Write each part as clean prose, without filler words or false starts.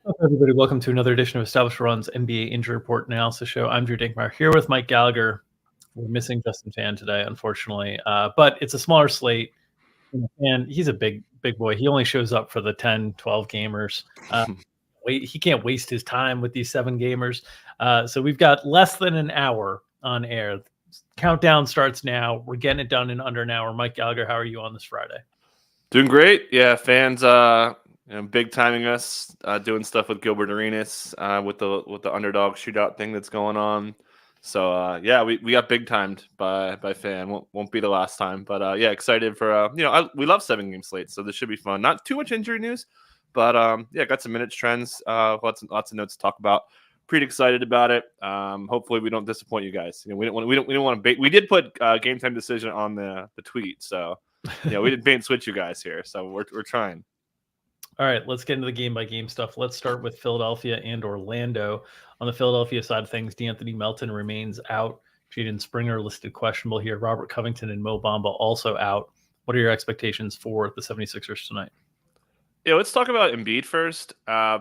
What's up, everybody? Welcome to another edition of Established Run's NBA Injury Report Analysis Show. I'm Drew Dinkmeyer here with Mike Gallagher. We're missing Justin Fan today, unfortunately, but it's a smaller slate, and he's a big boy. He only shows up for the 10, 12 gamers. He can't waste his time with these 7 gamers. So we've got less than an hour on air. Countdown starts now. We're getting it done in under an hour. Mike Gallagher, how are you on this Friday? Doing great. Yeah, fans big timing us, doing stuff with Gilbert Arenas, with the underdog shootout thing that's going on. So yeah, we got big timed by fan. Won't be the last time, but yeah, excited for we love 7-game slates, so this should be fun. Not too much injury news, but yeah, got some minutes trends, lots of notes to talk about. Pretty excited about it. Hopefully we don't disappoint you guys. We don't want to bait. We did put game time decision on the tweet, so yeah, we didn't bait and switch you guys here, so we're trying. All right, let's get into the game-by-game stuff. Let's start with Philadelphia and Orlando. On the Philadelphia side of things, D'Anthony Melton remains out. Jaden Springer listed questionable here. Robert Covington and Mo Bamba also out. What are your expectations for the 76ers tonight? Yeah, let's talk about Embiid first.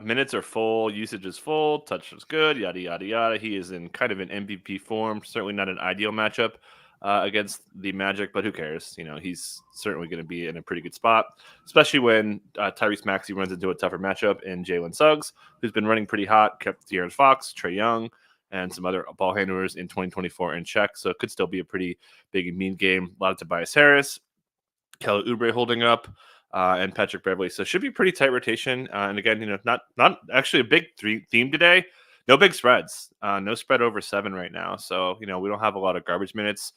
Minutes are full, usage is full, touch is good, yada, yada, yada. He is in kind of an MVP form. Certainly not an ideal matchup against the Magic, but who cares? He's certainly going to be in a pretty good spot, especially when Tyrese Maxey runs into a tougher matchup in Jalen Suggs, who's been running pretty hot, kept De'Aaron Fox, Trae Young, and some other ball handlers in 2024 in check. So it could still be a pretty big and mean game. A lot of Tobias Harris, Kelly Oubre holding up, and Patrick Beverley. So it should be pretty tight rotation. And again, not actually a big theme today. No big spreads. No spread over 7 right now. So, we don't have a lot of garbage minutes.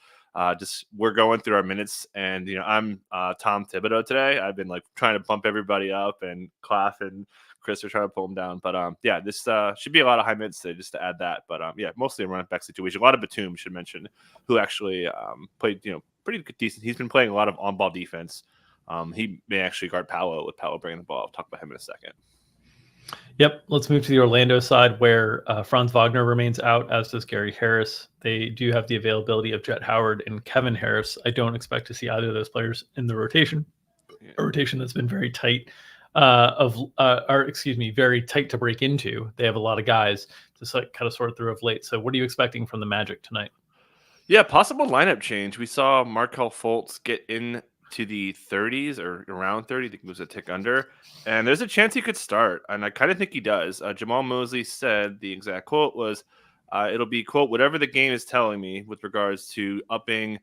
Just we're going through our minutes, and I'm Tom Thibodeau today. I've been trying to bump everybody up, and Claff and Chris are trying to pull them down. But yeah, this should be a lot of high minutes today, just to add that. But yeah, mostly a running back situation. A lot of Batum, should mention, who actually played pretty decent. He's been playing a lot of on-ball defense. He may actually guard Paolo with Paolo bringing the ball. I'll talk about him in a second. Yep, let's move to the Orlando side, where Franz Wagner remains out, as does Gary Harris. They do have the availability of Jet Howard and Kevin Harris. I don't expect to see either of those players in the rotation. A rotation that's been very tight, very tight to break into. They have a lot of guys to kind of sort through of late. So what are you expecting from the Magic tonight? Yeah, possible lineup change. We saw Markelle Fultz get in to the 30s or around 30. I think it was a tick under. And there's a chance he could start. And I kind of think he does. Jamal Mosley said the exact quote was, it'll be, quote, whatever the game is telling me with regards to upping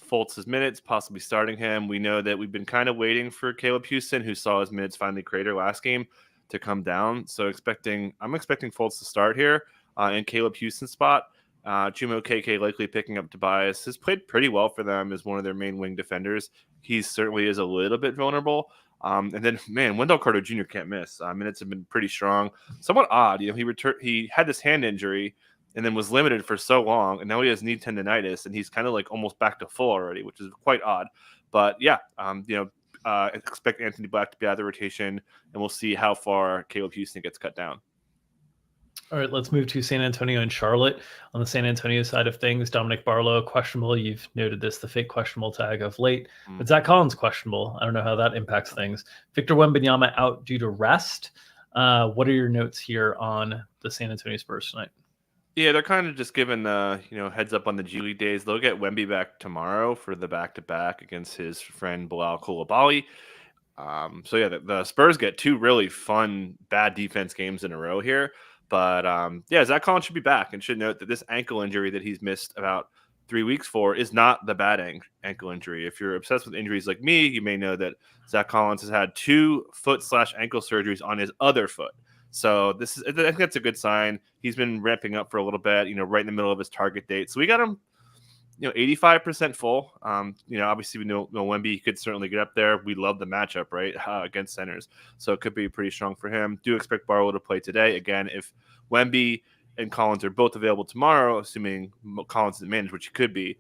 Fultz's minutes, possibly starting him. We know that we've been kind of waiting for Caleb Houston, who saw his minutes finally crater last game, to come down. So I'm expecting Fultz to start here in Caleb Houston's spot. Chuma KK likely picking up Tobias. Has played pretty well for them as one of their main wing defenders. He certainly is a little bit vulnerable. And then, man, Wendell Carter Jr. can't miss. Minutes have been pretty strong. Somewhat odd. He had this hand injury and then was limited for so long, and now he has knee tendonitis, and he's kind of almost back to full already, which is quite odd. But yeah, expect Anthony Black to be out of the rotation, and we'll see how far Caleb Houston gets cut down. All right, let's move to San Antonio and Charlotte. On the San Antonio side of things, Dominic Barlow, questionable. You've noted this, the fake questionable tag of late. But Zach Collins, questionable. I don't know how that impacts things. Victor Wembanyama out due to rest. What are your notes here on the San Antonio Spurs tonight? Yeah, they're kind of just giving heads up on the G League days. They'll get Wemby back tomorrow for the back-to-back against his friend Bilal Coulibaly. So yeah, the Spurs get 2 really fun bad defense games in a row here. But yeah, Zach Collins should be back, and should note that this ankle injury that he's missed about 3 weeks for is not the bad ankle injury. If you're obsessed with injuries like me, you may know that Zach Collins has had 2 foot/ankle surgeries on his other foot. So I think that's a good sign. He's been ramping up for a little bit, right in the middle of his target date. So we got him, 85% full. Obviously we know Wemby could certainly get up there. We love the matchup, right, against centers. So it could be pretty strong for him. Do expect Barlow to play today. Again, if Wemby and Collins are both available tomorrow, assuming Collins is managed, which he could be,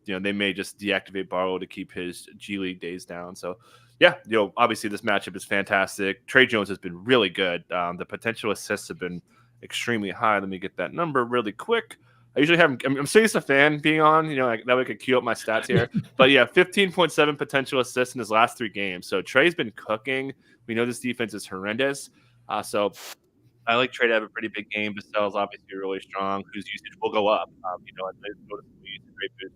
they may just deactivate Barlow to keep his G League days down. So yeah, obviously this matchup is fantastic. Trey Jones has been really good. The potential assists have been extremely high. Let me get that number really quick. I usually have, I'm so used to Fan being on, that way I could queue up my stats here. But yeah, 15.7 potential assists in his last 3 games. So Trey's been cooking. We know this defense is horrendous. So I like Trey to have a pretty big game. Vassell's obviously really strong, whose usage will go up. And they noticeable usage rate boost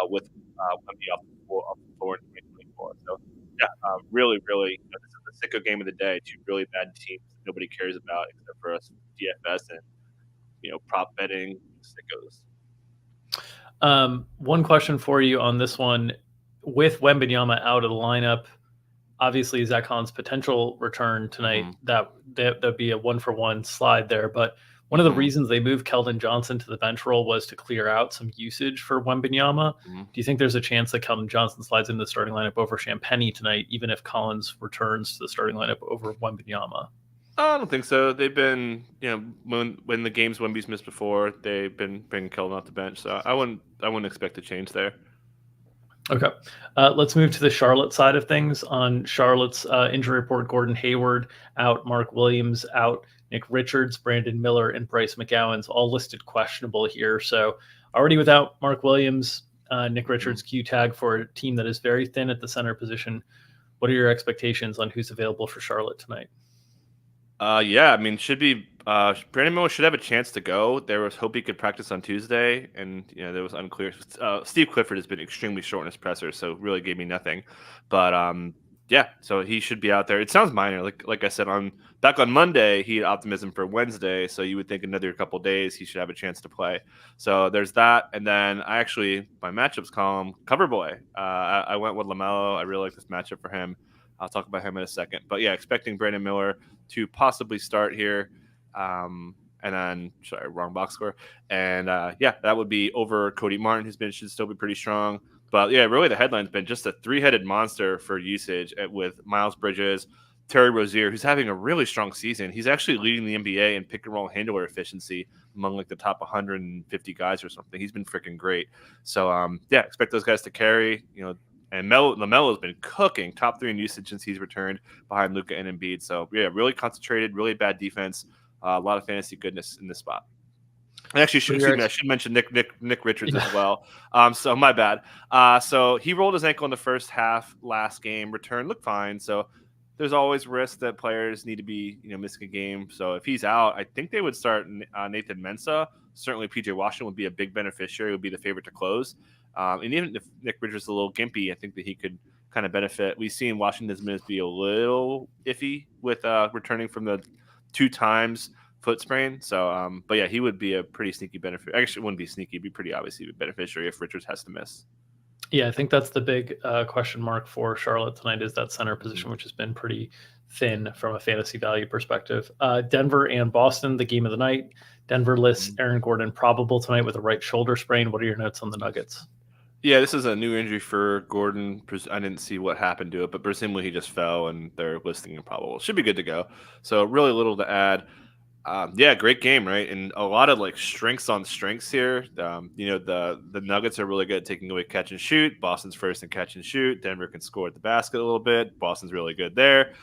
with Wemby off the floor in 2024. So, yeah, really, really, this is the sicko game of the day. Two really bad teams that nobody cares about except for us DFS and prop betting sickos. One question for you on this one. With Wembanyama out of the lineup, obviously Zach Collins' potential return tonight, that'd be a 1-for-1 slide there. But one of the reasons they moved Keldon Johnson to the bench role was to clear out some usage for Wembanyama. Do you think there's a chance that Keldon Johnson slides into the starting lineup over Champagnie tonight, even if Collins returns to the starting lineup over Wembanyama? I don't think so. They've been, when the games Wemby's missed before, they've been bringing Keldon off the bench. So I wouldn't expect a change there. Okay. Let's move to the Charlotte side of things. On Charlotte's injury report, Gordon Hayward out, Mark Williams out, Nick Richards, Brandon Miller, and Bryce McGowan's all listed questionable here. So already without Mark Williams, Nick Richards Q tag for a team that is very thin at the center position. What are your expectations on who's available for Charlotte tonight? Yeah, I mean, should be Brandon Miller should have a chance to go. There was hope he could practice on Tuesday, and there was unclear. Steve Clifford has been extremely short in his presser, so really gave me nothing. But yeah, so he should be out there. It sounds minor, like I said back on Monday, he had optimism for Wednesday, so you would think another couple days he should have a chance to play. So there's that, and then my matchups column, Cover Boy. I went with LaMelo. I really like this matchup for him. I'll talk about him in a second. But yeah, expecting Brandon Miller to possibly start here. And then, wrong box score. And yeah, that would be over Cody Martin, should still be pretty strong. But yeah, really the headline's been just a three-headed monster for usage with Miles Bridges, Terry Rozier, who's having a really strong season. He's actually leading the NBA in pick and roll handler efficiency among the top 150 guys or something. He's been freaking great. So yeah, expect those guys to carry, and LaMelo's been cooking, top 3 in usage since he's returned behind Luka and Embiid. So yeah, really concentrated, really bad defense, a lot of fantasy goodness in this spot. And actually, I should mention Nick Richards as well. So my bad. So he rolled his ankle in the first half last game. Return looked fine. So there's always risk that players need to be missing a game. So if he's out, I think they would start Nathan Mensah. Certainly, PJ Washington would be a big beneficiary. Would be the favorite to close. And even if Nick Richards is a little gimpy, I think that he could kind of benefit. We've seen Washington's minutes be a little iffy with returning from the 2 times foot sprain. So, but yeah, he would be a pretty sneaky benefit. Actually, it wouldn't be sneaky; it'd be pretty obviously a beneficiary if Richards has to miss. Yeah, I think that's the big question mark for Charlotte tonight is that center position, which has been pretty thin from a fantasy value perspective. Denver and Boston, the game of the night. Denver lists Aaron Gordon probable tonight with a right shoulder sprain. What are your notes on the Nuggets? Yeah, this is a new injury for Gordon. I didn't see what happened to it, but presumably he just fell and they're listing him probable. Should be good to go. So really little to add. Yeah, great game, right? And a lot of strengths on strengths here. The Nuggets are really good at taking away catch and shoot. Boston's first in catch and shoot. Denver can score at the basket a little bit. Boston's really good there.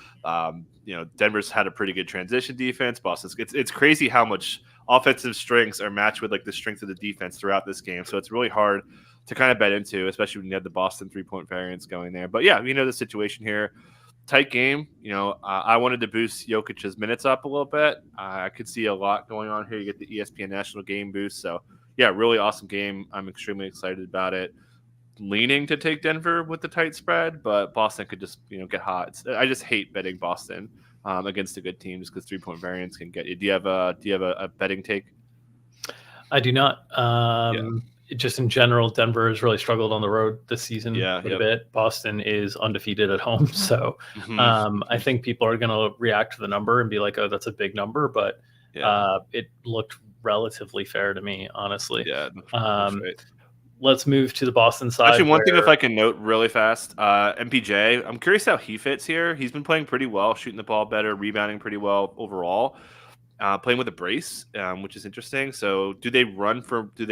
Denver's had a pretty good transition defense. It's crazy how much offensive strengths are matched with the strength of the defense throughout this game. So it's really hard to kind of bet into, especially when you have the Boston 3-point variance going there. But yeah, the situation here. Tight game. I wanted to boost Jokic's minutes up a little bit. I could see a lot going on here. You get the ESPN National Game boost. So, yeah, really awesome game. I'm extremely excited about it. Leaning to take Denver with the tight spread, but Boston could just, get hot. I just hate betting Boston against a good team just because 3-point variance can get you. Do you have a betting take? I do not. Just in general, Denver has really struggled on the road this season a bit. Boston is undefeated at home. So I think people are going to react to the number and be like, oh, that's a big number. But it looked relatively fair to me, honestly. Yeah. Let's move to the Boston side. Actually, one thing if I can note really fast, MPJ, I'm curious how he fits here. He's been playing pretty well, shooting the ball better, rebounding pretty well overall. Playing with a brace, which is interesting. So do they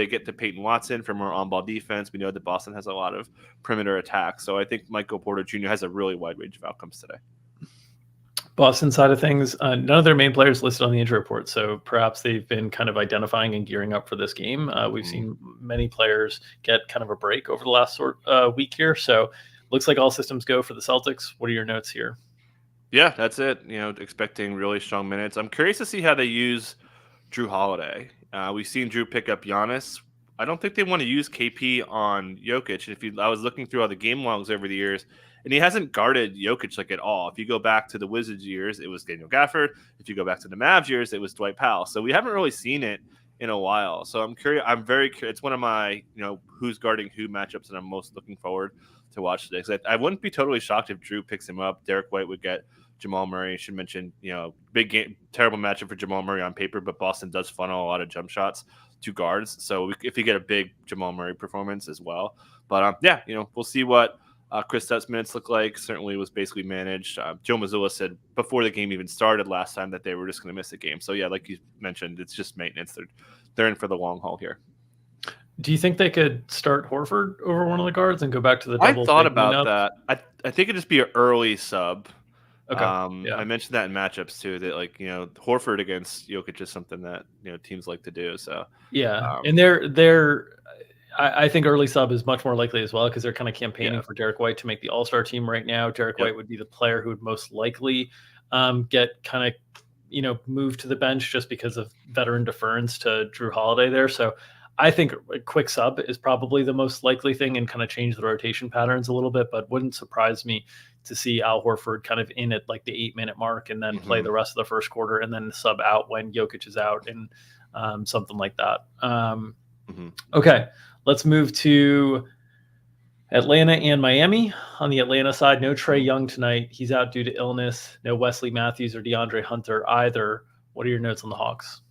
get to Peyton Watson for more on-ball defense? We know that Boston has a lot of perimeter attacks. So I think Michael Porter Jr. has a really wide range of outcomes today. Boston side of things, none of their main players listed on the injury report. So perhaps they've been kind of identifying and gearing up for this game. We've seen many players get kind of a break over the last week here. So looks like all systems go for the Celtics. What are your notes here? Yeah, that's it. Expecting really strong minutes. I'm curious to see how they use Drew Holiday. We've seen Drew pick up Giannis. I don't think they want to use KP on Jokic. I was looking through all the game logs over the years, and he hasn't guarded Jokic like at all. If you go back to the Wizards years, it was Daniel Gafford. If you go back to the Mavs years, it was Dwight Powell. So we haven't really seen it in a while. So I'm curious. I'm very curious. It's one of my who's guarding who matchups that I'm most looking forward to watch today. Because I wouldn't be totally shocked if Drew picks him up. Derek White would get Jamal Murray. I should mention, big game, terrible matchup for Jamal Murray on paper, but Boston does funnel a lot of jump shots to guards. So if you get a big Jamal Murray performance as well, but we'll see what Chris Dutt's minutes look like. Certainly was basically managed. Joe Mazzulla said before the game even started last time that they were just going to miss a game. So yeah, like you mentioned, it's just maintenance. They're in for the long haul here. Do you think they could start Horford over one of the guards and go back to the double? I thought about that. I think it'd just be an early sub. Okay. I mentioned that in matchups too, that Horford against Jokic is something that teams like to do. So yeah, and I think early sub is much more likely as well because they're kind of campaigning for Derek White to make the All-Star team right now. Derek White would be the player who would most likely get kind of moved to the bench just because of veteran deference to Drew Holiday there. So I think a quick sub is probably the most likely thing and kind of change the rotation patterns a little bit, but wouldn't surprise me to see Al Horford kind of in at like the 8-minute mark and then play the rest of the first quarter and then sub out when Jokic is out and something like that. Okay, let's move to Atlanta and Miami. On the Atlanta side, no Trae Young tonight. He's out due to illness. No Wesley Matthews or DeAndre Hunter either. What are your notes on the Hawks?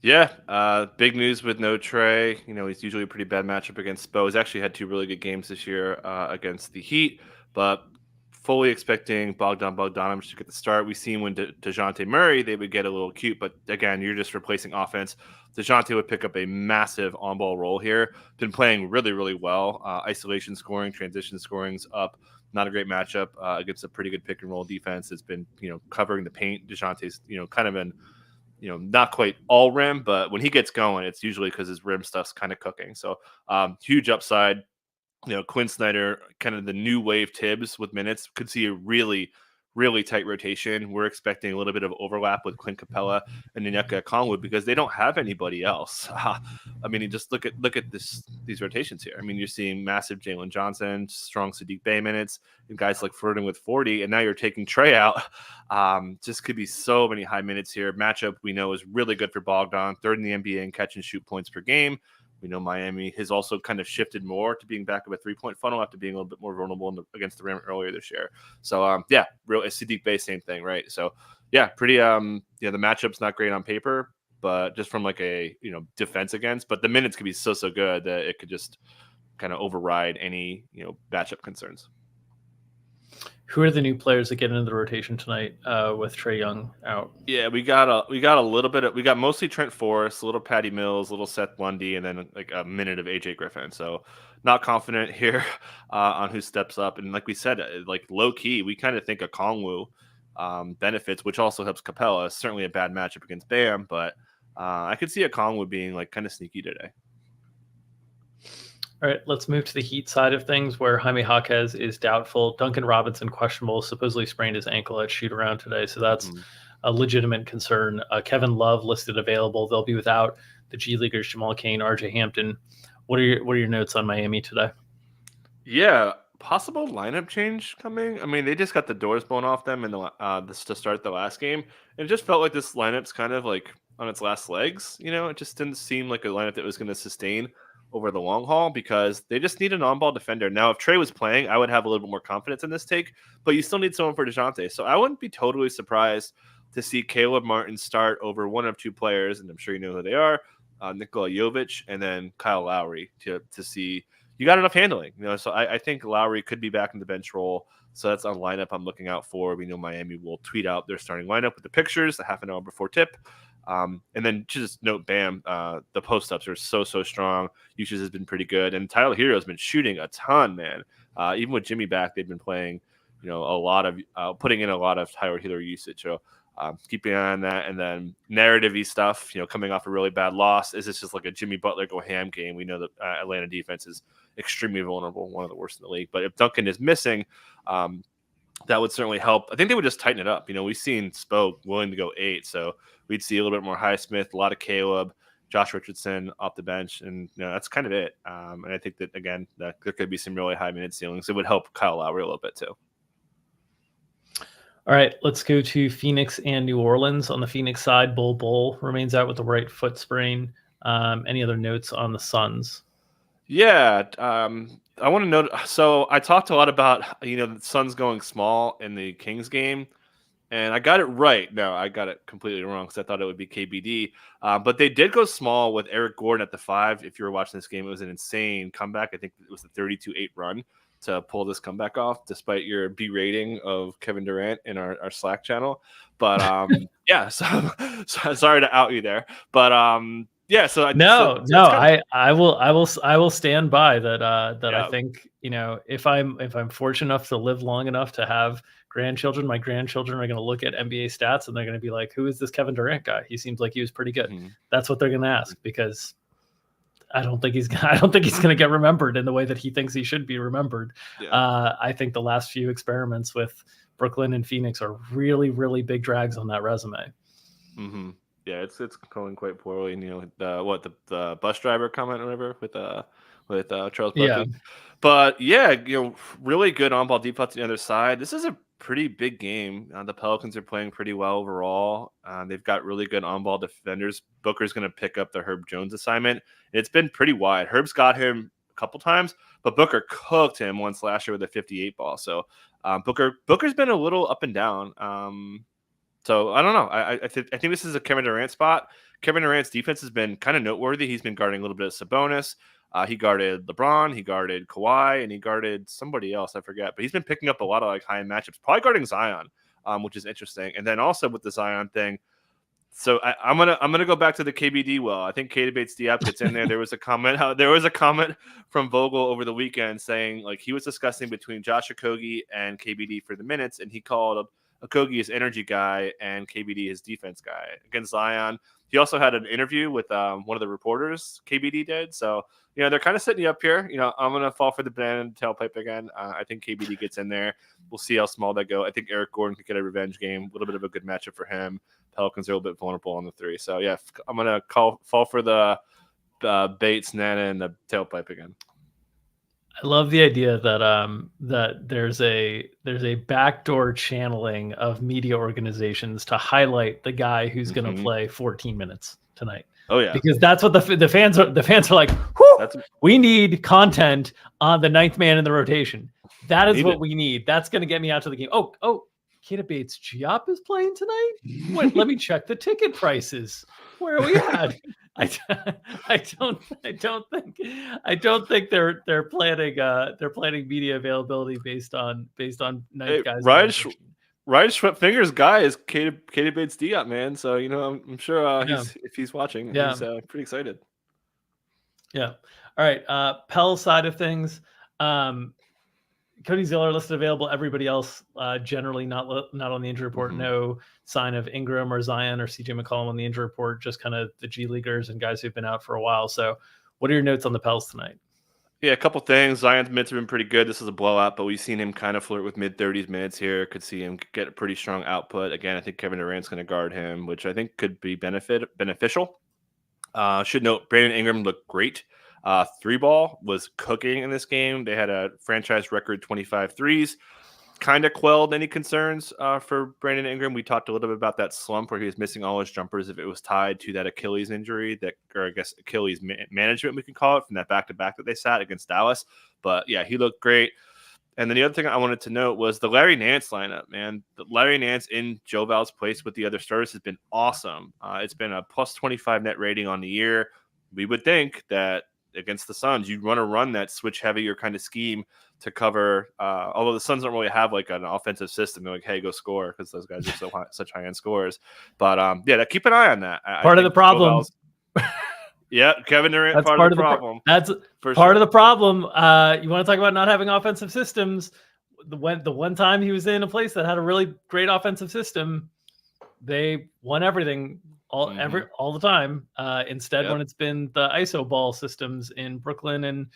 Yeah, big news with no Trae. He's usually a pretty bad matchup against Spo. He's actually had 2 really good games this year against the Heat, but fully expecting Bogdanovich to get the start. We've seen when DeJounte Murray, they would get a little cute, but again, you're just replacing offense. DeJounte would pick up a massive on-ball role here. Been playing really, really well. Isolation scoring, transition scoring's up. Not a great matchup against a pretty good pick-and-roll defense. It's been, covering the paint. DeJounte's, kind of been not quite all rim, but when he gets going, it's usually because his rim stuff's kind of cooking. So huge upside. Quinn Snyder, kind of the new wave Tibbs with minutes, could see a really, really tight rotation. We're expecting a little bit of overlap with Clint Capella and Onyeka Okongwu because they don't have anybody else. I mean, you just look at these rotations here. I mean, you're seeing massive Jalen Johnson, strong Sadiq Bey minutes, and guys like flirting with 40, and now you're taking Trae out. Just could be so many high minutes here. Matchup we know is really good for Bogdan, 3rd in the NBA in catch and shoot points per game. We know Miami has also kind of shifted more to being back of a 3-point funnel after being a little bit more vulnerable against the rim earlier this year. So, real Sadiq Bey, same thing, right? So, pretty, the matchup's not great on paper, but just from like a, defense against, but the minutes could be so good that it could just kind of override any, matchup concerns. Who are the new players that get into the rotation tonight with Trae Young out? Yeah, we got a little bit we got mostly Trent Forrest, a little Patty Mills, a little Seth Lundy, and then like a minute of AJ Griffin. So not confident here on who steps up. And like we said, like low key, we kind of think Okongwu benefits, which also helps Capella. Certainly a bad matchup against Bam, but I could see Okongwu being like kind of sneaky today. All right, let's move to the Heat side of things where Jaime Jaquez is doubtful. Duncan Robinson questionable, supposedly sprained his ankle at shoot around today. So that's a legitimate concern. Kevin Love listed available. They'll be without the G Leaguers, Jamal Cain, RJ Hampton. What are your notes on Miami today? Yeah, possible lineup change coming. I mean, they just got the doors blown off them in this to start the last game. And it just felt like this lineup's kind of like on its last legs. It just didn't seem like a lineup that was going to sustain over the long haul because they just need an on-ball defender. Now, if Trae was playing, I would have a little bit more confidence in this take, but you still need someone for DeJounte. So I wouldn't be totally surprised to see Caleb Martin start over one of 2 players, and I'm sure you know who they are, Nikola Jovic and then Kyle Lowry to see you got enough handling. So I think Lowry could be back in the bench role. So that's a lineup I'm looking out for. We know Miami will tweet out their starting lineup with the pictures a half an hour before tip. And then just note Bam, the post-ups are so strong. Usage has been pretty good. And Tyler Hero has been shooting a ton, man. Even with Jimmy back, they've been playing, a lot of putting in a lot of Tyler Hero usage. So keeping an eye on that. And then narrative-y stuff, coming off a really bad loss. Is this just like a Jimmy Butler go ham game? We know that Atlanta defense is extremely vulnerable, one of the worst in the league. But if Duncan is missing, that would certainly help. I think they would just tighten it up. We've seen Spo willing to go 8, so we'd see a little bit more Highsmith, a lot of Caleb, Josh Richardson off the bench, and that's kind of it. And I think that, again, that there could be some really high minute ceilings. It would help Kyle Lowry a little bit too. All right, let's go to Phoenix and New Orleans. On the Phoenix side, Bull remains out with the right foot sprain. Any other notes on the Suns? Yeah, I want to note. So I talked a lot about the Suns going small in the Kings game, and I got it right. No, I got it completely wrong because I thought it would be KBD. But they did go small with Eric Gordon at the 5. If you were watching this game, it was an insane comeback. I think it was the 32-8 run to pull this comeback off, despite your berating of Kevin Durant in our Slack channel. But yeah, so sorry to out you there. But yeah, so I will stand by that. I think if I'm fortunate enough to live long enough to have grandchildren, my grandchildren are going to look at NBA stats and they're going to be like, "Who is this Kevin Durant guy? He seems like he was pretty good." Mm-hmm. That's what they're going to ask, because I don't think he's going to get remembered in the way that he thinks he should be remembered. Yeah. I think the last few experiments with Brooklyn and Phoenix are really, really big drags on that resume. Mm-hmm. Yeah, it's going quite poorly. And, the bus driver comment or whatever with Charles Barkley. Yeah. But yeah, really good on-ball defense on the other side. This is a pretty big game. The Pelicans are playing pretty well overall. They've got really good on-ball defenders. Booker's going to pick up the Herb Jones assignment. It's been pretty wide. Herb's got him a couple times, but Booker cooked him once last year with a 58 ball. So Booker's been a little up and down. So I don't know. I think this is a Kevin Durant spot. Kevin Durant's defense has been kind of noteworthy. He's been guarding a little bit of Sabonis. He guarded LeBron, he guarded Kawhi, and he guarded somebody else, I forget. But he's been picking up a lot of high-end matchups, probably guarding Zion, which is interesting. And then also with the Zion thing, so I'm gonna go back to the KBD well. I think Keita Bates-Diop gets in there. There was a comment from Vogel over the weekend saying he was discussing between Josh Okogie and KBD for the minutes, and he called Okogie his energy guy and KBD his defense guy against Zion. He also had an interview with one of the reporters KBD did. So, they're kind of setting you up here. I'm going to fall for the banana tailpipe again. I think KBD gets in there. We'll see how small they go. I think Eric Gordon could get a revenge game. A little bit of a good matchup for him. Pelicans are a little bit vulnerable on the 3. So, yeah, I'm going to fall for the Bates, Nana, and the tailpipe again. I love the idea that that there's a backdoor channeling of media organizations to highlight the guy who's going to play 14 minutes tonight. Oh yeah, because that's what the fans are. The fans are like, we need content on the 9th man in the rotation. That is what we need. That's going to get me out to the game. Oh, Keita Bates-Diop is playing tonight. Wait, let me check the ticket prices. Where are we at? I don't think they're planning media availability based on 9th guys. Ryan Schwepfinger's guy is Keita Bates-Diop, man. So I'm sure if he's watching, he's pretty excited. Yeah. All right. Pell side of things. Cody Zeller listed available. Everybody else generally not on the injury report. Mm-hmm. No sign of Ingram or Zion or CJ McCollum on the injury report. Just kind of the G Leaguers and guys who've been out for a while. So, what are your notes on the Pels tonight? Yeah, a couple things. Zion's minutes have been pretty good. This is a blowout, but we've seen him kind of flirt with mid-30s minutes here. Could see him get a pretty strong output. Again, I think Kevin Durant's going to guard him, which I think could be beneficial. Should note, Brandon Ingram looked great. 3-ball was cooking in this game. They had a franchise record 25 threes. Kind of quelled any concerns for Brandon Ingram. We talked a little bit about that slump where he was missing all his jumpers if it was tied to that Achilles injury, or I guess Achilles management, we can call it, from that back-to-back that they sat against Dallas. But yeah, he looked great. And then the other thing I wanted to note was the Larry Nance lineup, man. The Larry Nance in Joe Val's place with the other starters has been awesome. It's been a plus 25 net rating on the year. We would think that against the Suns, you'd want to run that switch heavier kind of scheme to cover. Although the Suns don't really have an offensive system, they're like, hey, go score, because those guys are such high end scorers. But yeah, keep an eye on that. Part of the problem. Yeah, Kevin Durant. That's part of the problem. That's part of the problem. You want to talk about not having offensive systems? The one time he was in a place that had a really great offensive system, they won everything. All the time. Instead, when it's been the ISO ball systems in Brooklyn and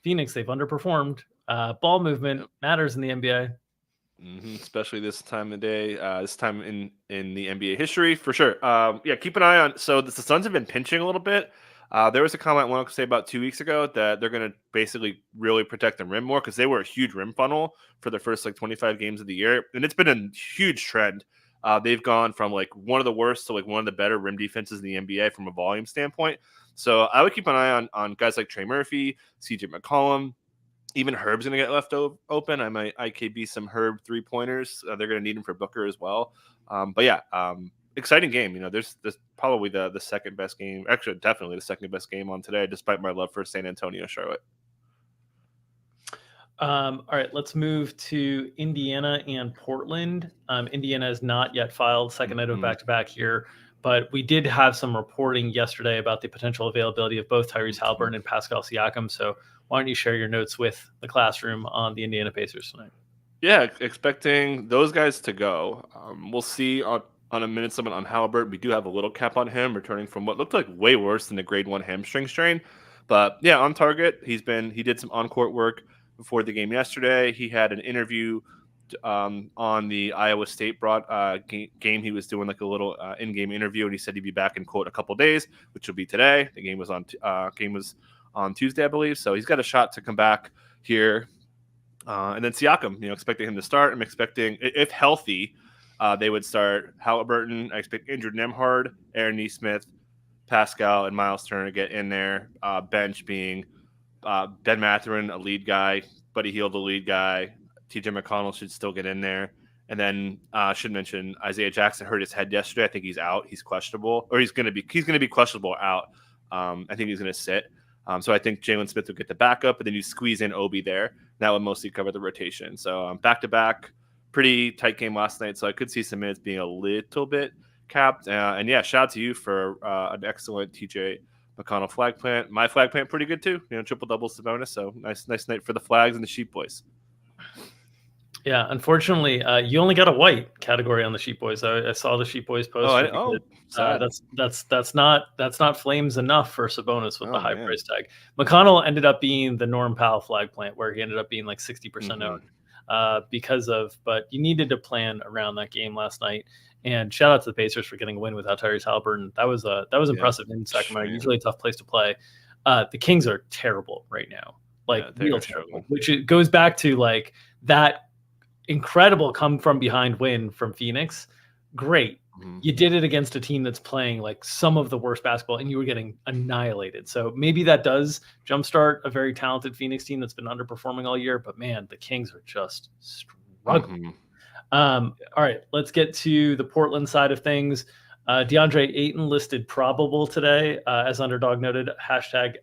Phoenix, they've underperformed. Ball movement matters in the NBA. Especially this time of day, this time in the NBA history, for sure. Yeah, keep an eye on. So the Suns have been pinching a little bit. There was a comment I want to say about 2 weeks ago that they're going to basically really protect the rim more because they were a huge rim funnel for the first like 25 games of the year, and it's been a huge trend. They've gone from like one of the worst to like one of the better rim defenses in the NBA from a volume standpoint. So I would keep an eye on guys like Trey Murphy, CJ McCollum. Even Herb's going to get left open. I might IKB some Herb 3-pointers. They're going to need him for Booker as well. But yeah, exciting game. There's probably the second best game. Actually, definitely the second best game on today, despite my love for San Antonio, Charlotte. All right, let's move to Indiana and Portland. Indiana has not yet filed second night of back-to-back here, but we did have some reporting yesterday about the potential availability of both Tyrese Haliburton and Pascal Siakam. So why don't you share your notes with the classroom on the Indiana Pacers tonight? Yeah, expecting those guys to go. We'll see on a minute limit on Haliburton. We do have a little cap on him, returning from what looked like way worse than a grade 1 hamstring strain. But yeah, on target. He did some on-court work before the game yesterday. He had an interview on the Iowa State game. He was doing like a little in-game interview, and he said he'd be back in quote a couple days, which will be today. The game was on Tuesday, I believe. So he's got a shot to come back here. And then Siakam, expecting him to start. I'm expecting, if healthy, they would start Haliburton. I expect Andrew Nembhard, Aaron Nesmith, Pascal, and Miles Turner to get in there. Bench being Ben Mathurin, a lead guy. Buddy Hield, a lead guy. TJ McConnell should still get in there. And then I should mention Isaiah Jackson hurt his head yesterday. I think he's out. He's questionable, or he's going to be questionable out. I think he's going to sit. So I think Jalen Smith will get the backup, and then you squeeze in Obi there. That would mostly cover the rotation. So back-to-back, pretty tight game last night. So I could see some minutes being a little bit capped. And yeah, shout out to you for an excellent TJ McConnell flag plant. My flag plant pretty good too. Triple doubles to bonus. So nice night for the Flags and the Sheep Boys. Yeah, unfortunately, you only got a white category on the Sheep Boys. I saw the Sheep Boys post. That's not flames enough for Sabonis with the high price tag. McConnell ended up being the Norm Powell flag plant, where he ended up being like 60% owned but you needed to plan around that game last night. And shout out to the Pacers for getting a win without Tyrese Haliburton. That was impressive in Sacramento. Usually a tough place to play. The Kings are terrible right now, real terrible. Which it goes back to like that incredible come from behind win from Phoenix. Great. You did it against a team that's playing like some of the worst basketball, and you were getting annihilated. So maybe that does jumpstart a very talented Phoenix team that's been underperforming all year. But man, the Kings are just struggling. All right, let's get to the Portland side of things. DeAndre Ayton listed probable today, as Underdog noted.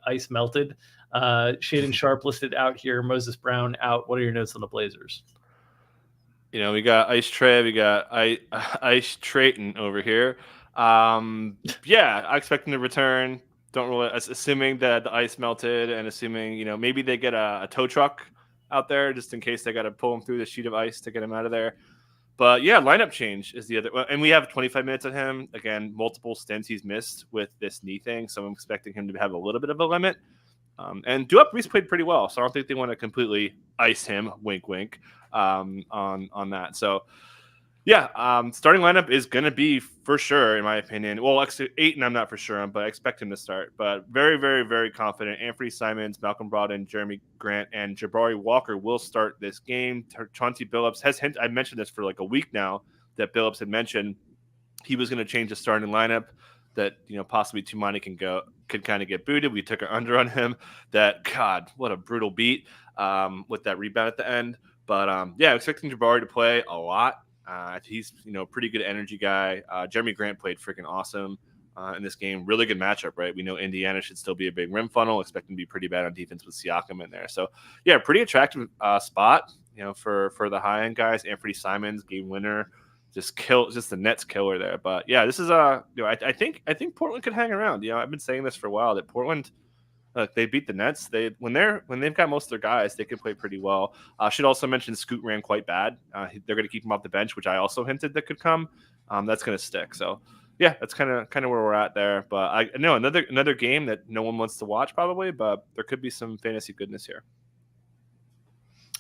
#ice melted. Shaden Sharp listed out here. Moses Brown out. What are your notes on the Blazers? We got Ice Trey, we got Ice Trayton over here. Yeah, I expect him to return. Don't really, assuming that the ice melted, and assuming maybe they get a tow truck out there just in case they got to pull him through the sheet of ice to get him out of there. But yeah, lineup change is the other, and we have 25 minutes on him. Again, multiple stints he's missed with this knee thing, so I'm expecting him to have a little bit of a limit. And Duop played pretty well, so I don't think they want to completely ice him. Wink, wink. On that. So yeah, starting lineup is going to be for sure, in my opinion. Well, actually, Ayton, I'm not for sure on, but I expect him to start. But very, very, very confident. Anthony Simons, Malcolm Brogdon, Jeremy Grant, and Jabari Walker will start this game. Chauncey Billups has hinted. I mentioned this for like a week now, that Billups had mentioned he was going to change the starting lineup. That possibly Tumani could kind of get booted. We took an under on him. That, God, what a brutal beat with that rebound at the end. But yeah, expecting Jabari to play a lot. He's pretty good energy guy. Jeremy Grant played freaking awesome in this game. Really good matchup, right? We know Indiana should still be a big rim funnel. Expect him to be pretty bad on defense with Siakam in there. So yeah, pretty attractive spot. For the high end guys. Anthony Simons, game winner. Just the Nets killer there. But yeah, this is I think Portland could hang around. I've been saying this for a while that Portland, they beat the Nets. When they've got most of their guys, they can play pretty well. I should also mention Scoot ran quite bad. They're going to keep him off the bench, which I also hinted that could come. That's going to stick. So yeah, that's kind of where we're at there. But I know another game that no one wants to watch probably, but there could be some fantasy goodness here.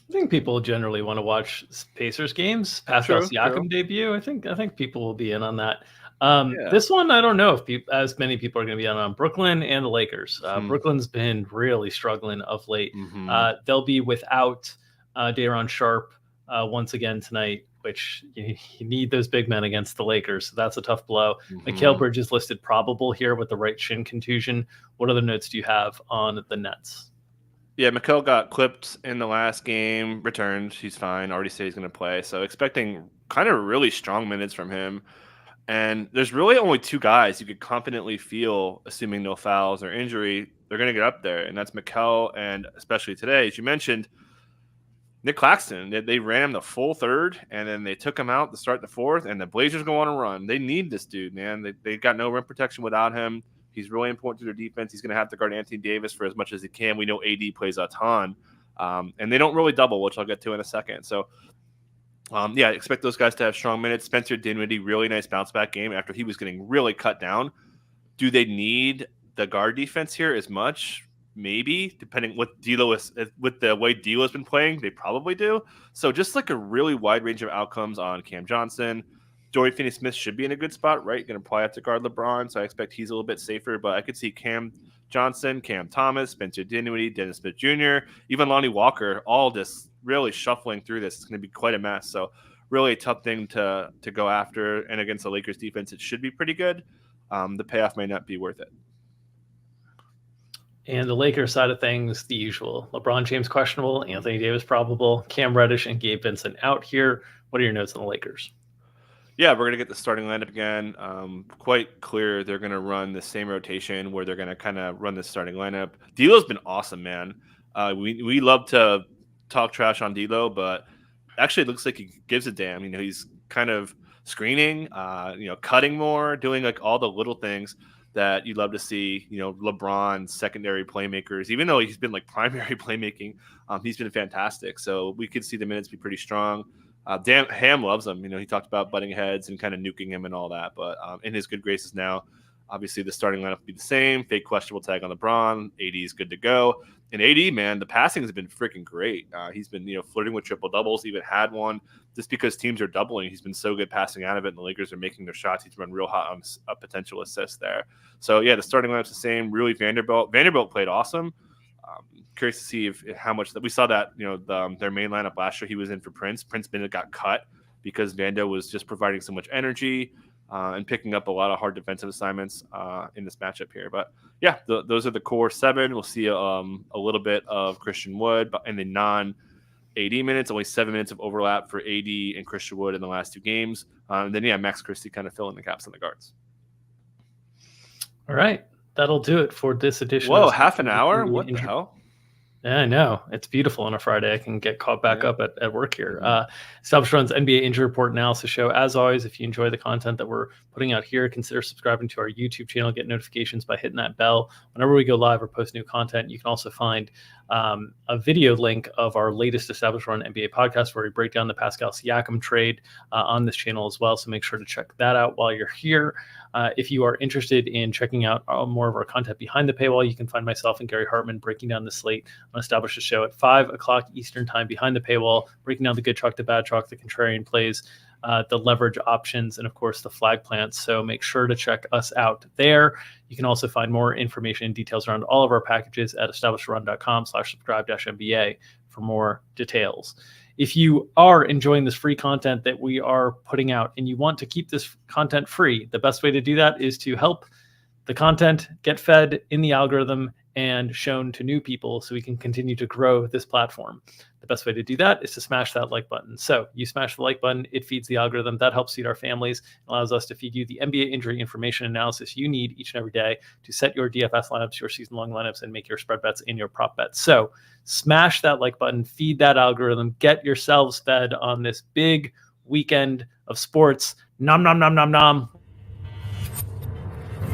I think people generally want to watch Pacers games. Pascal True. Siakam debut. I think people will be in on that. Yeah. This one, I don't know if as many people are going to be on Brooklyn and the Lakers. Mhm. Brooklyn's been really struggling of late. Mhm. They'll be without Daron Sharp once again tonight, which you need those big men against the Lakers. So that's a tough blow. Mikal Bridges listed probable here with the right shin contusion. What other notes do you have on the Nets? Yeah, Mikal got clipped in the last game, returned. He's fine. Already said he's going to play. So expecting kind of really strong minutes from him. And there's really only two guys you could confidently feel, assuming no fouls or injury, they're going to get up there. And that's Mikal and especially today, as you mentioned, Nick Claxton. They ran him the full third, and then they took him out to start the fourth, and the Blazers go on a run. They need this dude, man. They got no rim protection without him. He's really important to their defense. He's going to have to guard Anthony Davis for as much as he can. We know AD plays a ton, and they don't really double, which I'll get to in a second. So, yeah, expect those guys to have strong minutes. Spencer Dinwiddie, really nice bounce back game after he was getting really cut down. Do they need the guard defense here as much? Maybe, depending what D'Lo is with the way D'Lo's been playing, they probably do. So just like a really wide range of outcomes on Cam Johnson. Dorian Finney-Smith should be in a good spot, right? Going to probably have to guard LeBron, so I expect he's a little bit safer. But I could see Cam Johnson, Cam Thomas, Spencer Dinwiddie, Dennis Smith Jr., even Lonnie Walker, all just really shuffling through this. It's going to be quite a mess. So really a tough thing to go after. And against the Lakers defense, it should be pretty good. The payoff may not be worth it. And the Lakers side of things, the usual. LeBron James questionable, Anthony Davis probable, Cam Reddish and Gabe Vincent out here. What are your notes on the Lakers? Yeah, we're going to get the starting lineup again. Quite clear they're going to run the same rotation where they're going to kind of run the starting lineup. D'Lo's been awesome, man. We love to talk trash on D'Lo, but actually it looks like he gives a damn. He's kind of screening, cutting more, doing like all the little things that you'd love to see. LeBron, secondary playmakers, even though he's been like primary playmaking, he's been fantastic. So we could see the minutes be pretty strong. Ham loves him. He talked about butting heads and kind of nuking him and all that, but in his good graces now. Obviously, the starting lineup will be the same. Fake questionable tag on LeBron. AD is good to go. And AD, man, the passing has been freaking great. He's been, flirting with triple doubles. Even had one just because teams are doubling. He's been so good passing out of it, and the Lakers are making their shots. He's run real hot on a potential assist there. So yeah, the starting lineup's the same. Really, Vanderbilt played awesome. Curious to see how much that we saw that their main lineup last year. He was in for Prince. Prince Bennett got cut because Vando was just providing so much energy. And picking up a lot of hard defensive assignments in this matchup here. But yeah, those are the core seven. We'll see a little bit of Christian Wood but in the non-AD minutes, only 7 minutes of overlap for AD and Christian Wood in the last two games. And then, yeah, Max Christie kind of filling the gaps on the guards. All right. That'll do it for this edition. Whoa, half an hour? What the hell? Yeah, I know. It's beautiful on a Friday. I can get caught back up at work here. Established Run's NBA Injury Report Analysis Show. As always, if you enjoy the content that we're putting out here, consider subscribing to our YouTube channel. Get notifications by hitting that bell. Whenever we go live or post new content, you can also find a video link of our latest Established Run NBA podcast where we break down the Pascal Siakam trade on this channel as well. So make sure to check that out while you're here. If you are interested in checking out more of our content behind the paywall, you can find myself and Gary Hartman breaking down the slate on Established Show at 5 o'clock Eastern time behind the paywall, breaking down the good chalk, the bad chalk, the contrarian plays, the leverage options, and of course the flag plants. So make sure to check us out there. You can also find more information and details around all of our packages at establishedrun.com/subscribe-MBA for more details. If you are enjoying this free content that we are putting out and you want to keep this content free, the best way to do that is to help the content get fed in the algorithm and shown to new people so we can continue to grow this platform. The best way to do that is to smash that like button. So you smash the like button, it feeds the algorithm. That helps feed our families, allows us to feed you the NBA injury information analysis you need each and every day to set your DFS lineups, your season-long lineups, and make your spread bets and your prop bets. So smash that like button, feed that algorithm, get yourselves fed on this big weekend of sports. Nom, nom, nom, nom, nom.